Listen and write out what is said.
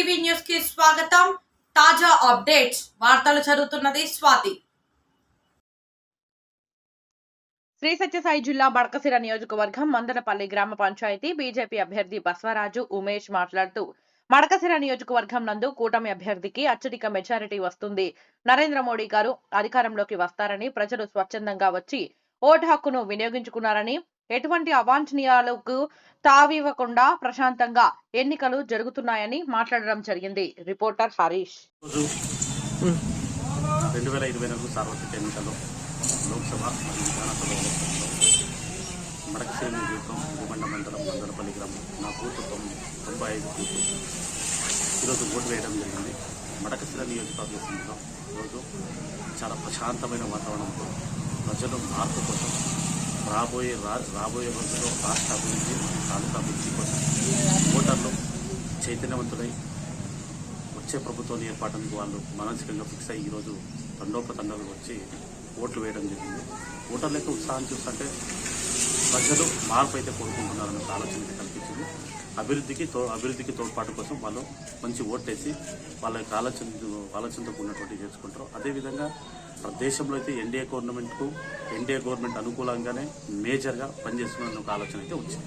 TV news కి స్వాగతం. తాజా అప్డేట్స్ వార్తలు చదువుతున్నది స్వాతి. శ్రీ సత్యసాయి జిల్లా బడకసిర నియోజకవర్గం మందనపల్లి గ్రామ పంచాయతీ బీజేపీ అభ్యర్థి బస్వరాజు ఉమేష్ మాట్లాడుతూ మడకసిర నియోజకవర్గం నందు కూటమి అభ్యర్థికి అత్యధిక మెజారిటీ వస్తుంది. నరేంద్ర మోడీ గారు అధికారంలోకి వస్తారని ప్రజలు స్వచ్ఛందంగా వచ్చి ఓటు హక్కును వినియోగించుకున్నారని, ఎటువంటి అవాంఛనీయాలకు తావివ్వకుండా ప్రశాంతంగా ఎన్నికలు జరుగుతున్నాయని మాట్లాడడం జరిగింది. రిపోర్టర్ హరీష్. 2024 సార్వత్రిక ఎన్నికల్లో లోక్సభ మరియు విధానసభ ఎలక్షన్లో మడకసిర నియోజకవర్గం భూమండ మండలం మందనపల్లి గ్రామం నా బూత్ 95 బూత్ ఈరోజు ఓటు వేయడం జరిగింది. మడకసిర నియోజకవర్గంలో ఈరోజు చాలా ప్రశాంతమైన వాతావరణంతో ప్రజలు మార్పు కోసం రాబోయే రోజుల్లో రాష్ట్ర అభివృద్ధి తాలూకా అభివృద్ధి కోసం ఓటర్లు చైతన్యవంతులై వచ్చే ప్రభుత్వం ఏర్పాటుకు వాళ్ళు మానసికంగా ఫిక్స్ అయ్యి ఈరోజు తండోపతండాలు వచ్చి ఓట్లు వేయడం జరిగింది. ఓటర్ల యొక్క ఉత్సాహం చూస్తుంటే ప్రజలు మార్పు అయితే కోరుకుంటున్నారన్న ఆలోచన కల్పించింది. అభివృద్ధికి తోడ్పాటు కోసం వాళ్ళు మంచి ఓట్లేసి వాళ్ళ యొక్క ఆలోచనతో ఉన్నటువంటి చేసుకుంటారు. అదేవిధంగా దేశంలో అయితే ఎన్డీఏ గవర్నమెంట్ అనుకూలంగానే మేజర్గా పనిచేస్తున్న ఒక ఆలోచన అయితే వచ్చింది.